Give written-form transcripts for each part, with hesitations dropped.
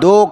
2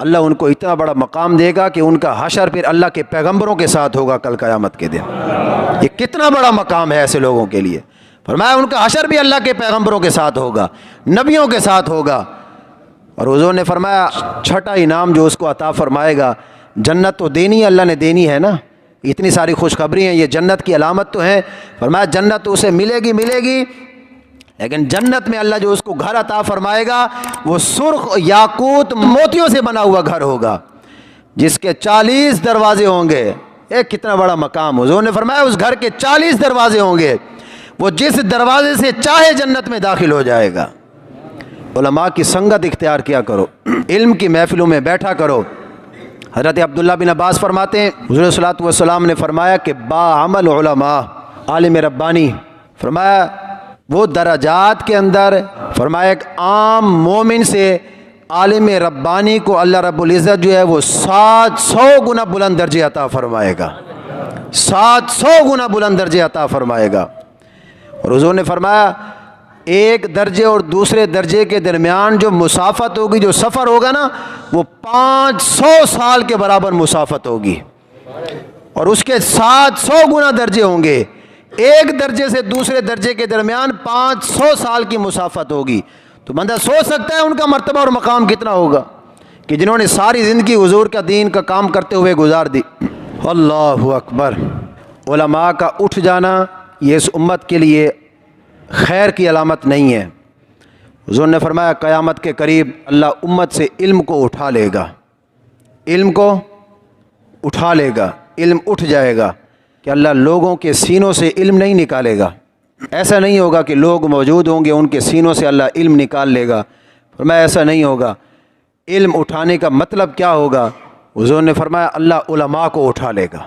اللہ ان کو اتنا بڑا مقام دے گا کہ ان کا حشر پھر اللہ کے پیغمبروں کے ساتھ ہوگا کل قیامت کے دن۔ یہ کتنا بڑا مقام ہے ایسے لوگوں کے لیے۔ فرمایا ان کا حشر بھی اللہ کے پیغمبروں کے ساتھ ہوگا، نبیوں کے ساتھ ہوگا۔ اور حضور نے فرمایا چھٹا انعام جو اس کو عطا فرمائے گا، جنت تو دینی اللہ نے دینی ہے نا، اتنی ساری خوشخبری ہیں، یہ جنت کی علامت تو ہے۔ فرمایا جنت تو اسے ملے گی، لیکن جنت میں اللہ جو اس کو گھر عطا فرمائے گا وہ سرخ یاقوت موتیوں سے بنا ہوا گھر ہوگا، جس کے 40 دروازے ہوں گے۔ ایک کتنا بڑا مقام۔ حضور نے فرمایا اس گھر کے 40 دروازے ہوں گے، وہ جس دروازے سے چاہے جنت میں داخل ہو جائے گا۔ علماء کی سنگت اختیار کیا کرو، علم کی محفلوں میں بیٹھا کرو۔ حضرت عبداللہ بن عباس فرماتے ہیں حضور صلی اللہ علیہ وسلم نے فرمایا کہ باعمل علماء، عالم ربانی، فرمایا وہ درجات کے اندر، فرمایا ایک عام مومن سے عالم ربانی کو اللہ رب العزت جو ہے وہ 700 گنا بلند درجے عطا فرمائے گا، 700 گنا بلند درجے عطا فرمائے گا۔ اور حضور نے فرمایا ایک درجے اور دوسرے درجے کے درمیان جو مسافت ہوگی، جو سفر ہوگا نا، وہ 500 سال کے برابر مسافت ہوگی، اور اس کے 700 گنا درجے ہوں گے۔ ایک درجے سے دوسرے درجے کے درمیان 500 سال کی مسافت ہوگی۔ تو بندہ سوچ سکتا ہے ان کا مرتبہ اور مقام کتنا ہوگا، کہ جنہوں نے ساری زندگی حضور کا دین کا کام کرتے ہوئے گزار دی۔ اللہ اکبر۔ علماء کا اٹھ جانا یہ اس امت کے لیے خیر کی علامت نہیں ہے۔ حضور نے فرمایا قیامت کے قریب اللہ امت سے علم کو اٹھا لے گا، علم کو اٹھا لے گا، علم اٹھ جائے گا، کہ اللہ لوگوں کے سینوں سے علم نہیں نکالے گا۔ ایسا نہیں ہوگا کہ لوگ موجود ہوں گے ان کے سینوں سے اللہ علم نکال لے گا، فرمایا ایسا نہیں ہوگا۔ علم اٹھانے کا مطلب کیا ہوگا؟ حضور نے فرمایا اللہ علماء کو اٹھا لے گا،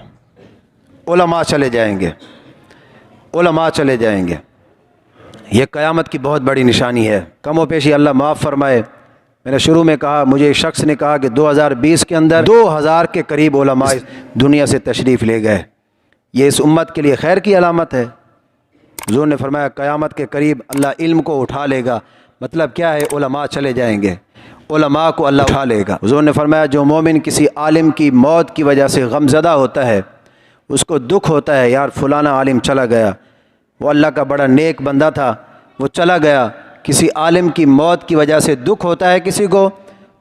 علماء چلے جائیں گے، علماء چلے جائیں گے۔ یہ قیامت کی بہت بڑی نشانی ہے۔ کم و بیشی اللہ معاف فرمائے، میں نے شروع میں کہا، مجھے ایک شخص نے کہا کہ 2020 کے اندر 2000 کے قریب علماء دنیا سے تشریف لے گئے، یہ اس امت کے لیے خیر کی علامت ہے۔ حضور نے فرمایا قیامت کے قریب اللہ علم کو اٹھا لے گا، مطلب کیا ہے؟ علماء چلے جائیں گے، علماء کو اللہ اٹھا لے گا۔ حضور نے فرمایا جو مومن کسی عالم کی موت کی وجہ سے غم زدہ ہوتا ہے، اس کو دکھ ہوتا ہے یار فلانا عالم چلا گیا، وہ اللہ کا بڑا نیک بندہ تھا، وہ چلا گیا، کسی عالم کی موت کی وجہ سے دکھ ہوتا ہے کسی کو،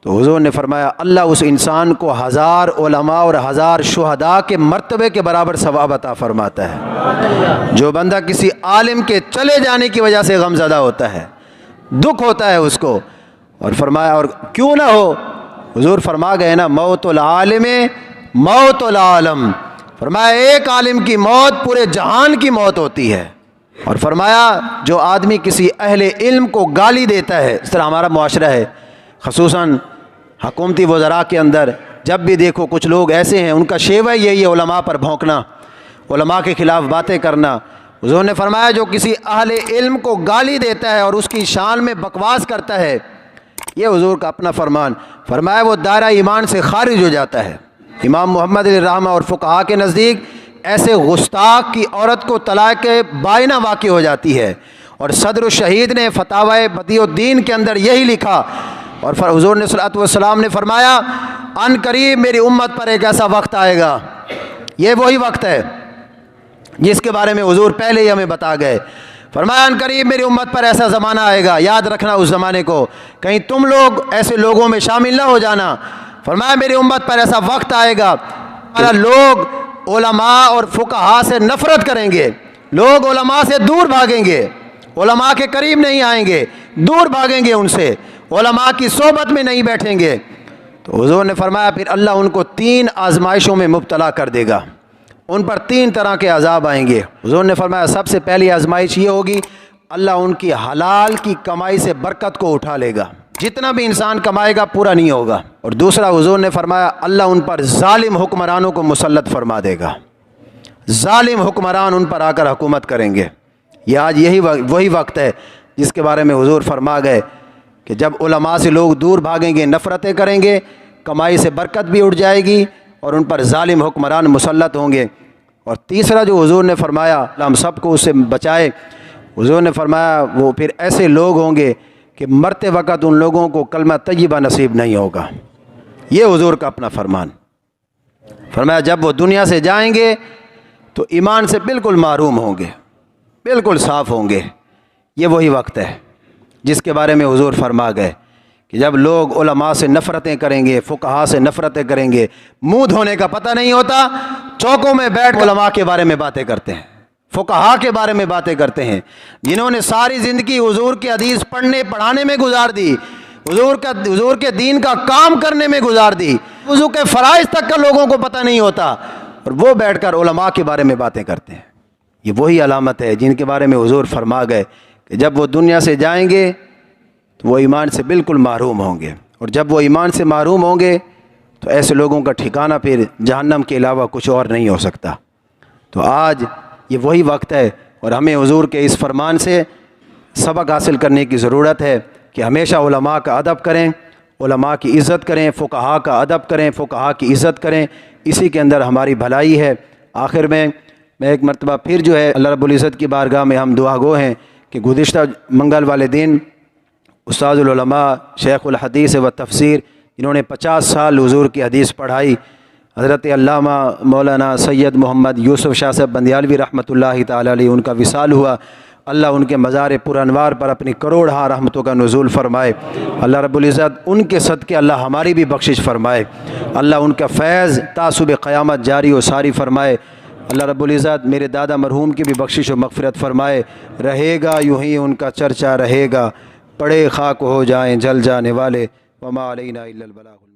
تو حضور نے فرمایا اللہ اس انسان کو 1000 علماء اور 1000 شہداء کے مرتبے کے برابر ثواب عطا فرماتا ہے۔ جو بندہ کسی عالم کے چلے جانے کی وجہ سے غم زدہ ہوتا ہے، دکھ ہوتا ہے اس کو، اور فرمایا اور کیوں نہ ہو، حضور فرما گئے نا موت العالم موت العالم، فرمایا ایک عالم کی موت پورے جہان کی موت ہوتی ہے۔ اور فرمایا جو آدمی کسی اہل علم کو گالی دیتا ہے، اس طرح ہمارا معاشرہ ہے، خصوصاً حکومتی وزراء کے اندر جب بھی دیکھو کچھ لوگ ایسے ہیں، ان کا شیوہ یہی ہے علماء پر بھونکنا، علماء کے خلاف باتیں کرنا۔ حضور نے فرمایا جو کسی اہل علم کو گالی دیتا ہے اور اس کی شان میں بکواس کرتا ہے، یہ حضور کا اپنا فرمان، فرمایا وہ دائرہ ایمان سے خارج ہو جاتا ہے۔ امام محمد علیہ الرحمہ اور فقہاء کے نزدیک ایسے گستاخ کی عورت کو طلاق بائنہ واقع ہو جاتی ہے، اور صدر الشہید نے فتاوی بدیع الدین کے اندر یہی لکھا، اور حضور نے صلی اللہ علیہ وسلم نے فرمایا ان قریب میری امت پر ایک ایسا وقت آئے گا، یہ وہی وقت ہے جس کے بارے میں حضور پہلے ہی ہمیں بتا گئے، فرمایا ان قریب میری امت پر ایسا زمانہ آئے گا، یاد رکھنا اس زمانے کو، کہیں تم لوگ ایسے لوگوں میں شامل نہ ہو جانا۔ فرمایا میری امت پر ایسا وقت آئے گا لوگ علماء اور فقہاء سے نفرت کریں گے، لوگ علماء سے دور بھاگیں گے، علماء کے قریب نہیں آئیں گے، دور بھاگیں گے ان سے، علماء کی صحبت میں نہیں بیٹھیں گے۔ تو حضور نے فرمایا پھر اللہ ان کو 3 آزمائشوں میں مبتلا کر دے گا، ان پر 3 طرح کے عذاب آئیں گے۔ حضور نے فرمایا سب سے پہلی آزمائش یہ ہوگی اللہ ان کی حلال کی کمائی سے برکت کو اٹھا لے گا، جتنا بھی انسان کمائے گا پورا نہیں ہوگا۔ اور دوسرا حضور نے فرمایا اللہ ان پر ظالم حکمرانوں کو مسلط فرما دے گا، ظالم حکمران ان پر آ کر حکومت کریں گے۔ یہ آج یہی وہی وقت ہے جس کے بارے میں حضور فرما گئے کہ جب علماء سے لوگ دور بھاگیں گے، نفرتیں کریں گے، کمائی سے برکت بھی اٹھ جائے گی اور ان پر ظالم حکمران مسلط ہوں گے۔ اور تیسرا جو حضور نے فرمایا ہم سب کو اس سے بچائے، حضور نے فرمایا وہ پھر ایسے لوگ ہوں گے کہ مرتے وقت ان لوگوں کو کلمہ طیبہ نصیب نہیں ہوگا، یہ حضور کا اپنا فرمان۔ فرمایا جب وہ دنیا سے جائیں گے تو ایمان سے بالکل محروم ہوں گے، بالکل صاف ہوں گے۔ یہ وہی وقت ہے جس کے بارے میں حضور فرما گئے کہ جب لوگ علماء سے نفرتیں کریں گے، فقہاء سے نفرتیں کریں گے، منہ دھونے کا پتہ نہیں ہوتا، چوکوں میں بیٹھ کر علماء کے بارے میں باتیں کرتے ہیں، فقہاء کے بارے میں باتیں کرتے ہیں، جنہوں نے ساری زندگی حضور کی حدیث پڑھنے پڑھانے میں گزار دی، حضور کے دین کا کام کرنے میں گزار دی، وضو کے فرائض تک کا لوگوں کو پتہ نہیں ہوتا، اور وہ بیٹھ کر علماء کے بارے میں باتیں کرتے ہیں۔ یہ وہی علامت ہے جن کے بارے میں حضور فرما گئے کہ جب وہ دنیا سے جائیں گے تو وہ ایمان سے بالکل محروم ہوں گے، اور جب وہ ایمان سے محروم ہوں گے تو ایسے لوگوں کا ٹھکانہ پھر جہنم کے علاوہ کچھ اور نہیں ہو سکتا۔ تو آج یہ وہی وقت ہے، اور ہمیں حضور کے اس فرمان سے سبق حاصل کرنے کی ضرورت ہے کہ ہمیشہ علماء کا ادب کریں، علماء کی عزت کریں، فقہاء کا ادب کریں، فقہاء کی عزت کریں، اسی کے اندر ہماری بھلائی ہے۔ آخر میں ایک مرتبہ پھر جو ہے اللہ رب العزت کی بارگاہ میں ہم دعا گو ہیں کہ گزشتہ منگل والے دن استاد العلماء شیخ الحدیث و تفسیر جنہوں نے 50 سال حضور کی حدیث پڑھائی، حضرت علامہ مولانا سید محمد یوسف شاہ صاحب بندیالوی رحمۃ اللہ تعالی علیہ، ان کا وصال ہوا۔ اللہ ان کے مزار پر انوار پر اپنی کروڑہا رحمتوں کا نزول فرمائے۔ اللہ رب العزت ان کے صدقے اللہ ہماری بھی بخشش فرمائے۔ اللہ ان کا فیض تا صبح قیامت جاری و ساری فرمائے۔ اللہ رب العزت میرے دادا مرحوم کی بھی بخشش و مغفرت فرمائے۔ رہے گا یوں ہی ان کا چرچا رہے گا، پڑے خاک ہو جائیں جل جانے والے، وما علینا الا البلاغ۔